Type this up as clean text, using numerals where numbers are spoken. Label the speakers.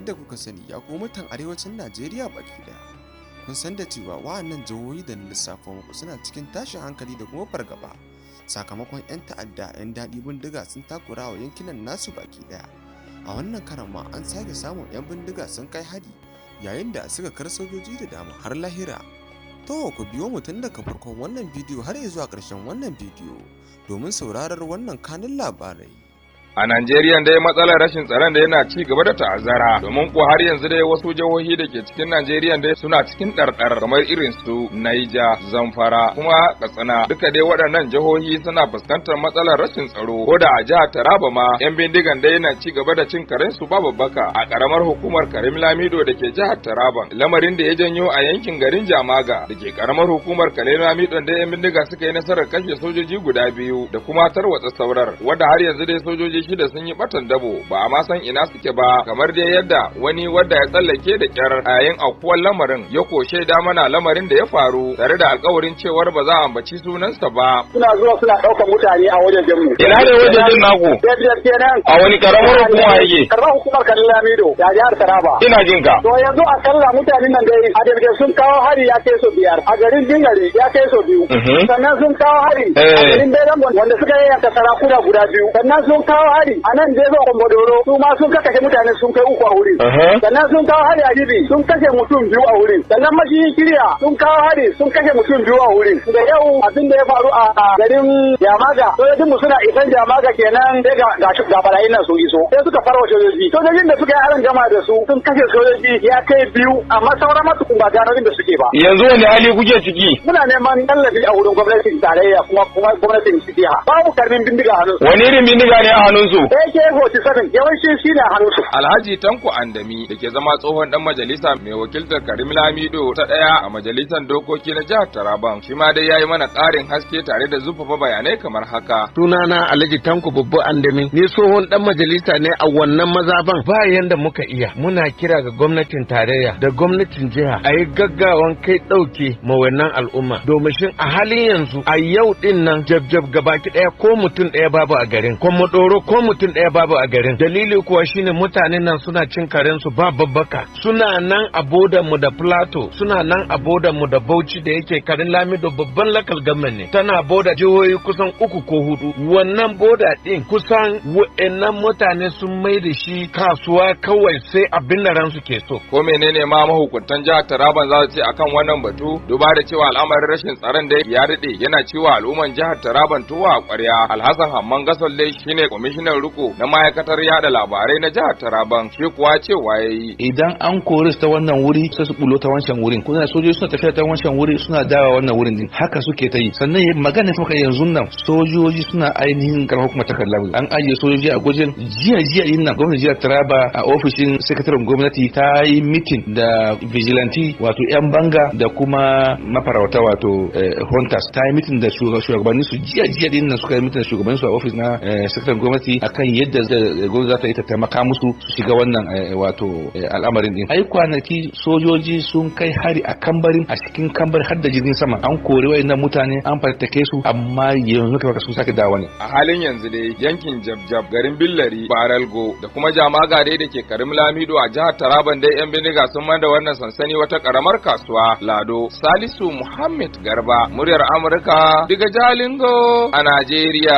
Speaker 1: yadda kuka sani ya kuma mutan arewacin Najeriya baki daya. Kun san da cewa wa'annan jihohi da na lissafa muku suna cikin tashin hankali da kuma fargaba sakamakon 'yan ta'adda 'yan daɗi bindiga sun takura wa yankinan nasu baki daya. A wannan karan ma an sake samun 'yan bindiga sun kai hari yayin da suka kar sojoji da dama har lahira. To ku biyo mu tun daga farkon wannan bidiyo har zuwa ƙarshen wannan bidiyo domin sauraron wannan kanun labarai.
Speaker 2: A Najeriya dai matsalar rashin tsaron da yana ci gaba da ta'azzara domin ko har yanzu dai wasu jihohi da ke cikin Najeriya dai suna cikin ɗarɗar kamar irin su Niger, Zamfara, kuma Katsina. Duka dai waɗannan jihohi suna fuskantar matsalar rashin tsaro. Ko da a jihar Taraba ma 'yan bindigan dai yana ci gaba da cin karen su babu baka a ƙaramar hukumar Karim Lamido da ke jihar Taraba. Lamarin da ya janyo a yankin garin Jamaga da ke ƙaramar hukumar Karim Lamido da 'yan bindiga suka yi nasarar kashe sojoji guda biyu da kuma tarwatsa saurar. Wanda har yanzu dai sojoji shida sun yi batan dabo ba a ma san ina suke ba, kamar dai yadda wani wadda ya tsallake da kyar a yayin aukuwar lamarin ya koshe da mana lamarin da ya faru tare da alkawarin cewar ba za a ambaci sunansa ba.
Speaker 3: Suna zuwa suna ɗaukar mutane a wajen mu.
Speaker 2: Ina ne wajen naku?
Speaker 3: Biyar kenan.
Speaker 2: A wani karamar hukuma yake?
Speaker 3: Karamar hukumar Karim Lamido da jihar Taraba.
Speaker 2: Ina jin ka.
Speaker 3: To yanzu a kalla mutanen nan dai a daga sun kawo hari ya kai so 5, a garin Dingare ya kai so 2. Sannan sun kawo hari a garin Belan wanda suka yanka sarakuna guda 2. Sannan sun kawo hari a nan dai zo Kombodoro su ma sun kashe mutane sun kai 3 a wurin. Sannan sun kawo hari a Jibi sun kashe mutum 2 a wurin. Sannan Mashiyin Kiriya sun kawo hari sun kashe mutum 2 a wurin. Da yau abin da ya faru a garin Jamaga sojojin mu suna isan Jamaga kenan sai ga barayin nan sun iso sai suka farwa sojoji. Sojojin da suka yi aron gama da su sun kashe sojoji ya kai 2 amma sauran masu ba gano inda suke ba.
Speaker 2: Yanzu wani hali kuke ciki?
Speaker 3: Muna neman tallafi a wurin gwamnatin tarayya kuma gwamnatin jiha. Babu karbin bindiga a hannunsu.
Speaker 2: Wani irin bindiga ne a hannunsu?
Speaker 3: AK-47 yawanci shi ne a hannunsu.
Speaker 2: Alhaji Tanko Andami da ke zama tsohon dan majalisa mai wakiltar Karim Lamido ta ɗaya a majalisar dokoki na jihar Taraban shi ma dai yayi mana ƙarin haske tare da zurfafa bayanai kamar haka.
Speaker 4: Sunana Alhaji Tanko Babba Andami ni tsohon dan majalisa ne a wannan mazaban. Ba yanda muka iya muna kira ga gwamnatin tarayya da gwamnatin jiha a yi gaggawan kai ɗauke ma wannan al'umma domin a halin yanzu a yau din nan jabjab gabaki ɗaya ko mutum ɗaya babu a garin Komodoro ko mutum ɗaya babu a garin. Dalili kuwa shine mutanen nan suna cin karen su ba babbaka. Suna nan a bodan mu da Plateau, suna nan a bodan mu da Bauchi da yake Karim Lamido babban local government ne. Tana boda jihohi kusan 3 ko 4. Wannan boda din kusan wa'annan mutane sun mai da shi kasuwa kawai sai abin da ransu ke so.
Speaker 2: Ko menene ma mahukuntan jihar Taraban za su ce akan wannan batu? Duba da cewa al'amarin rashin tsaron da ya daɗe yana cewa al'umman jihar Taraban tuwa a ƙwarya. Alhassan Hamman Gasolle shine kwamishinan riko na ma'aikatar yada labarai na jihar Taraban, shi kuwa cewa yayi
Speaker 5: idan an kore su ta wannan wuri sai su bulo ta wancan wurin, kuma sojoji suna tafiya ta wancan wuri suna dawa wannan wurin din, haka suke ta yi. Sannan magana ta maka yanzu nan sojoji suna ainihin karamar kuma takarda an ajiye sojoji a gujin jiya yin nan gwamnatin jihar Taraba a ofishin sakataren gwamnati ta yi mitin da vigilante wato yan banga da kuma mafarauta wato hunters, ta yi mitin da shugabanni su jiya din nan suka yi mitin da shugabanni su a ofis na sakataren gwamnati akan yadda gwamnati za ta yi ta taimaka musu su shiga wannan wato al'amarin din. Ai kwanaki sojoji sun kai hari a Kambarin, a cikin Kambar har da jirgin sama an kore wayannan mutane an fatattake su, amma yanzu kawai sun sake dawo ne.
Speaker 2: A halin yanzu dai yankin Jabjab, garin Billari, Baralgo da kuma Jamaga dai da ke Karim Lamido a jihar Taraban dai yan bindiga sun manda wannan sansani wata karamar kasuwa. Lado Salisu Muhammad Garba, muryar Amurka daga Jalingo a Najeriya.